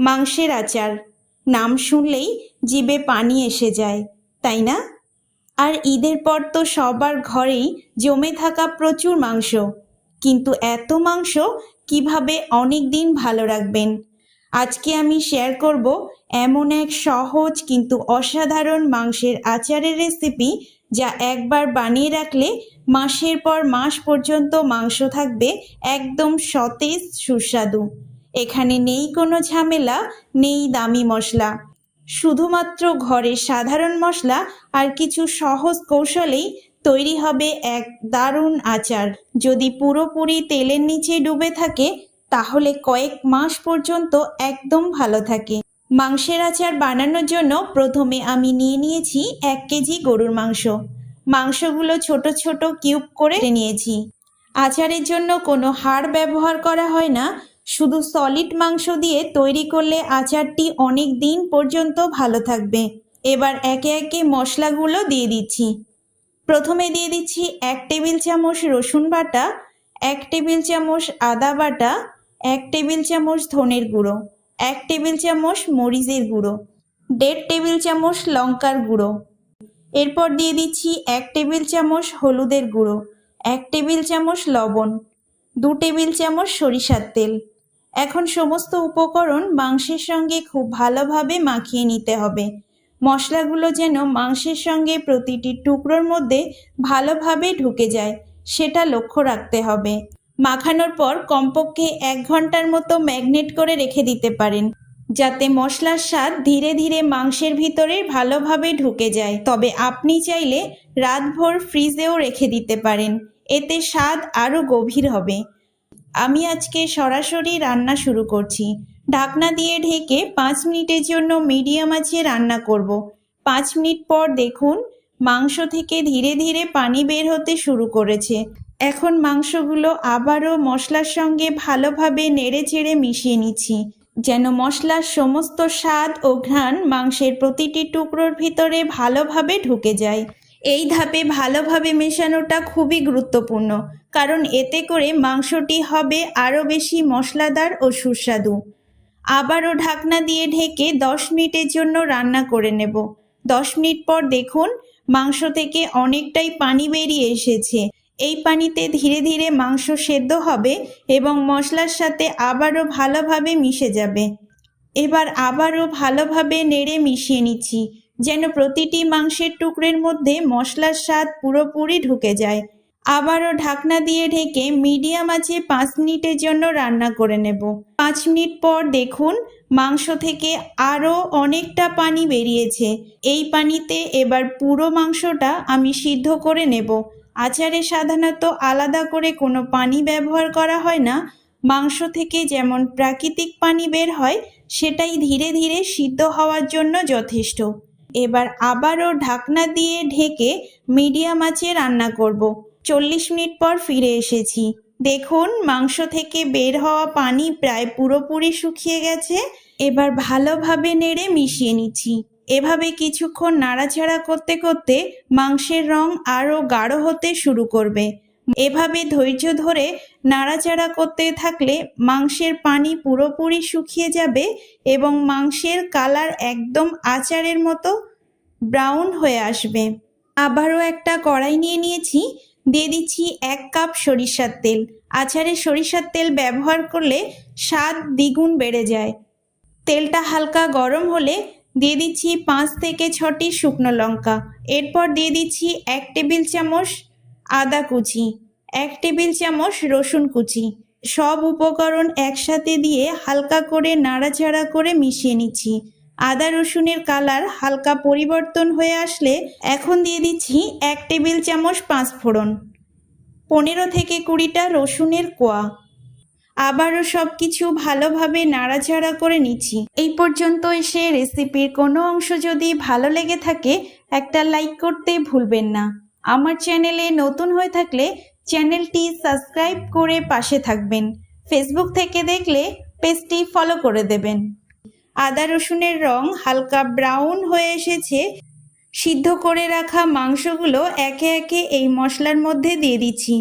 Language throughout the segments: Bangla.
মাংসের আচার নাম শুনলেই জিভে পানি এসে যায়, তাই না? আর ঈদের পর তো সবার ঘরেই জমে থাকা প্রচুর মাংস। কিন্তু এত মাংস কিভাবে অনেক দিন ভালো রাখবেন? আজকে আমি শেয়ার করব এমন এক সহজ কিন্তু অসাধারণ মাংসের আচারের রেসিপি, যা একবার বানিয়ে রাখলে মাসের পর মাস পর্যন্ত মাংস থাকবে একদম সতেজ সুস্বাদু। এখানে নেই কোনো ঝামেলা, নেই দামি মশলা, শুধুমাত্র ঘরের সাধারণ মশলা আর কিছু সহজ কৌশলেই তৈরি হবে এক দারুণ আচার। যদি পুরোপুরি তেলের নিচে ডুবে থাকে তাহলে কয়েক মাস পর্যন্ত একদম ভালো থাকে। মাংসের আচার বানানোর জন্য প্রথমে আমি নিয়ে নিয়েছি 1 কেজি গরুর মাংস। মাংসগুলো ছোট ছোট কিউব করে নিয়েছি। আচারের জন্য কোনো হাড় ব্যবহার করা হয় না, শুধু সলিড মাংস দিয়ে তৈরি করলে আচারটি অনেক দিন পর্যন্ত ভালো থাকবে। এবার একে একে মশলাগুলো দিয়ে দিচ্ছি। প্রথমে দিয়ে দিচ্ছি 1 টেবিল চামচ রসুন বাটা, 1 টেবিল চামচ আদা বাটা, 1 টেবিল চামচ ধনের গুঁড়ো, 1 টেবিল চামচ মরিচের গুঁড়ো, 1.5 টেবিল চামচ লঙ্কার গুঁড়ো। এরপর দিয়ে দিচ্ছি 1 টেবিল চামচ হলুদের গুঁড়ো, 1 টেবিল চামচ লবণ, 2 টেবিল চামচ সরিষার তেল। এখন সমস্ত উপকরণ মাংসের সঙ্গে খুব ভালোভাবে মাখিয়ে নিতে হবে। মশলাগুলো যেন মাংসের সঙ্গে প্রতিটি টুকরোর মধ্যে ভালোভাবে ঢুকে যায়, সেটা লক্ষ্য রাখতে হবে। মাখানোর পর কমপক্ষে 1 ঘন্টার মতো ম্যাগনেট করে রেখে দিতে পারেন, যাতে মশলার স্বাদ ধীরে ধীরে মাংসের ভিতরে ভালোভাবে ঢুকে যায়। তবে আপনি চাইলে রাতভর ফ্রিজেও রেখে দিতে পারেন, এতে স্বাদ আরও গভীর হবে। আমি আজকে সরাসরি রান্না শুরু করছি। ঢাকনা দিয়ে ঢেকে 5 মিনিটের জন্য মিডিয়াম আঁচে রান্না করব। 5 মিনিট পর দেখুন মাংস থেকে ধীরে ধীরে পানি বের হতে শুরু করেছে। এখন মাংসগুলো আবারও মশলার সঙ্গে ভালোভাবে নেড়ে চেড়ে মিশিয়ে নিচ্ছি, যেন মশলার সমস্ত স্বাদ ও ঘ্রাণ মাংসের প্রতিটি টুকরোর ভিতরে ভালোভাবে ঢুকে যায়। এই ধাপে ভালোভাবে মেশানোটা খুবই গুরুত্বপূর্ণ, কারণ এতে করে মাংসটি হবে আরও বেশি মশলাদার ও সুস্বাদু। আবারও ঢাকনা দিয়ে ঢেকে 10 মিনিটের জন্য রান্না করে নেব। 10 মিনিট পর দেখুন মাংস থেকে অনেকটাই পানি বেরিয়ে এসেছে। এই পানিতে ধীরে ধীরে মাংস সেদ্ধ হবে এবং মশলার সাথে আবারও ভালোভাবে মিশে যাবে। এবার আবারও ভালোভাবে নেড়ে মিশিয়ে নিচ্ছি, যেন প্রতিটি মাংসের টুকরের মধ্যে মশলার স্বাদ পুরোপুরি ঢুকে যায়। আবারও ঢাকনা দিয়ে ঢেকে মিডিয়াম আঁচে 5 মিনিটের জন্য রান্না করে নেব। 5 মিনিট পর দেখুন মাংস থেকে আরও অনেকটা পানি বেরিয়েছে। এই পানিতে এবার পুরো মাংসটা আমি সিদ্ধ করে নেব। আচারে সাধারণত আলাদা করে কোনো পানি ব্যবহার করা হয় না। মাংস থেকে যেমন প্রাকৃতিক পানি বের হয়, সেটাই ধীরে ধীরে সিদ্ধ হওয়ার জন্য যথেষ্ট। এবার আবারও ঢাকনা দিয়ে ঢেকে মিডিয়াম আঁচে রান্না করব। 40 মিনিট পর ফিরে এসেছি। দেখুন মাংস থেকে বের হওয়া পানি প্রায় পুরোপুরি শুকিয়ে গেছে। এবার ভালোভাবে নেড়ে মিশিয়ে নিচ্ছি। এভাবে কিছুক্ষণ নাড়াচাড়া করতে করতে মাংসের রং আরও গাঢ় হতে শুরু করবে। এভাবে ধৈর্য ধরে নাড়াচাড়া করতে থাকলে মাংসের পানি পুরোপুরি শুকিয়ে যাবে এবং মাংসের কালার একদম আচারের মতো ব্রাউন হয়ে আসবে। আবারও একটা কড়াই নিয়ে নিয়েছি, দিয়ে দিচ্ছি 1 কাপ সরিষার তেল। আচারে সরিষার তেল ব্যবহার করলে স্বাদ দ্বিগুণ বেড়ে যায়। তেলটা হালকা গরম হলে দিয়ে দিচ্ছি 5 থেকে 6টি শুকনো লঙ্কা। এরপর দিয়ে দিচ্ছি 1 টেবিল চামচ আদা কুচি, 1 টেবিল চামচ রসুন কুচি। সব উপকরণ একসাথে দিয়ে হালকা করে নাড়াচাড়া করে মিশিয়ে নিচ্ছি। আদা রসুনের কালার হালকা পরিবর্তন হয়ে আসলে এখন দিয়ে দিচ্ছি 1 টেবিল চামচ পাঁচফোড়ন, 15 থেকে 20টা রসুনের কোয়া। আবারও সব কিছু ভালোভাবে নাড়াচাড়া করে নিচ্ছি। এই পর্যন্ত এসে রেসিপির কোনো অংশ যদি ভালো লেগে থাকে একটা লাইক করতে ভুলবেন না। আমার চ্যানেলে নতুন হয়ে থাকলে চ্যানেলটি সাবস্ক্রাইব করে পাশে থাকবেন। ফেসবুক থেকে দেখলে পেজটি ফলো করে দেবেন। আদা রসুনের রং হালকা ব্রাউন হয়ে এসেছে। সিদ্ধ করে রাখা মাংসগুলো একে একে এই মশলার মধ্যে দিয়ে দিচ্ছি।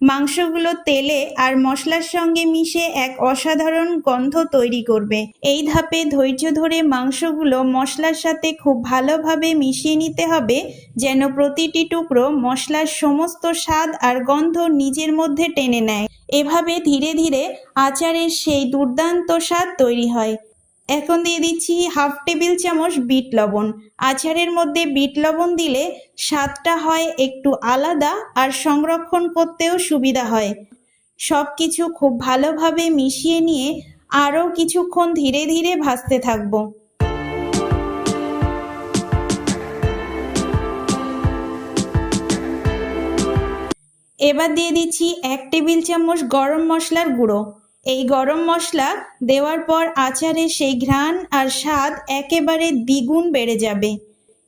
মাংসগুলো তেলে আর মশলার সঙ্গে মিশে এক অসাধারণ গন্ধ তৈরি করবে। এই ধাপে ধৈর্য ধরে মাংসগুলো মশলার সাথে খুব ভালোভাবে মিশিয়ে নিতে হবে, যেন প্রতিটি টুকরো মশলার সমস্ত স্বাদ আর গন্ধ নিজের মধ্যে টেনে নেয়। এভাবে ধীরে ধীরে আচারের সেই দুর্দান্ত স্বাদ তৈরি হয়। এখন দিয়ে দিচ্ছি 1/2 টেবিল চামচ বিট লবণ। আচারের মধ্যে বিট লবণ দিলে স্বাদটা হয় একটু আলাদা আর সংরক্ষণ করতেও সুবিধা হয়। সব কিছু খুব ভালোভাবে মিশিয়ে নিয়ে আরও কিছুক্ষণ ধীরে ধীরে ভাজতে থাকবো। এবার দিয়ে দিচ্ছি 1 টেবিল চামচ গরম মশলার গুঁড়ো। এই গরম মশলা দেওয়ার পর আচারের সেই ঘ্রাণ আর স্বাদ একেবারে দ্বিগুণ বেড়ে যাবে।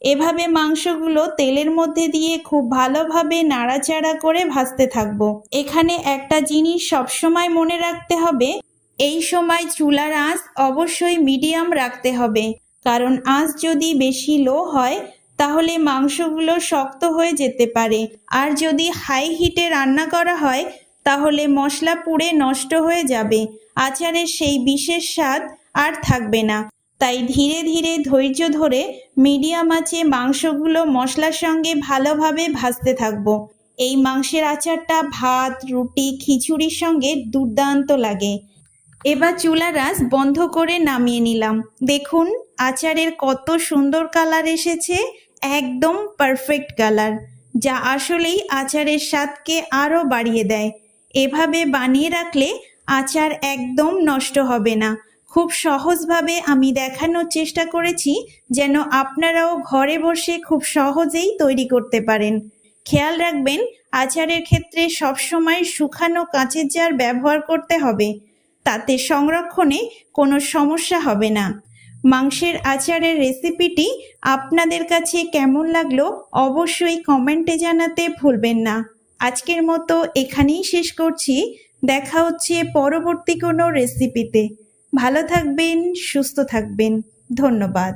এভাবে মাংসগুলো তেলের মধ্যে দিয়ে খুব ভালোভাবে নাড়াচাড়া করে ভাজতে থাকবো। এখানে একটা জিনিস সবসময় মনে রাখতে হবে, এই সময় চুলার আঁচ অবশ্যই মিডিয়াম রাখতে হবে, কারণ আঁচ যদি বেশি লো হয় তাহলে মাংসগুলো শক্ত হয়ে যেতে পারে, আর যদি হাই হিটে রান্না করা হয় তাহলে মশলা পুড়ে নষ্ট হয়ে যাবে, আচারের সেই বিশেষ স্বাদ আর থাকবে না। তাই ধীরে ধীরে ধৈর্য ধরে মিডিয়াম আঁচে মাংসগুলো মশলার সঙ্গে ভালোভাবে ভাজতে থাকবো। এই মাংসের আচারটা ভাত, রুটি, খিচুড়ির সঙ্গে দুর্দান্ত লাগে। এবার চুলার আঁচ বন্ধ করে নামিয়ে নিলাম। দেখুন আচারের কত সুন্দর কালার এসেছে, একদম পারফেক্ট কালার, যা আসলেই আচারের স্বাদকে আরও বাড়িয়ে দেয়। এভাবে বানিয়ে রাখলে আচার একদম নষ্ট হবে না। খুব সহজভাবে আমি দেখানোর চেষ্টা করেছি যেন আপনারাও ঘরে বসে খুব সহজেই তৈরি করতে পারেন। খেয়াল রাখবেন, আচারের ক্ষেত্রে সবসময় শুকানো কাঁচের জার ব্যবহার করতে হবে, তাতে সংরক্ষণে কোনো সমস্যা হবে না। মাংসের আচারের রেসিপিটি আপনাদের কাছে কেমন লাগলো অবশ্যই কমেন্টে জানাতে ভুলবেন না। আজকের মতো এখানেই শেষ করছি। দেখা হচ্ছে পরবর্তী কোনো রেসিপিতে। ভালো থাকবেন, সুস্থ থাকবেন। ধন্যবাদ।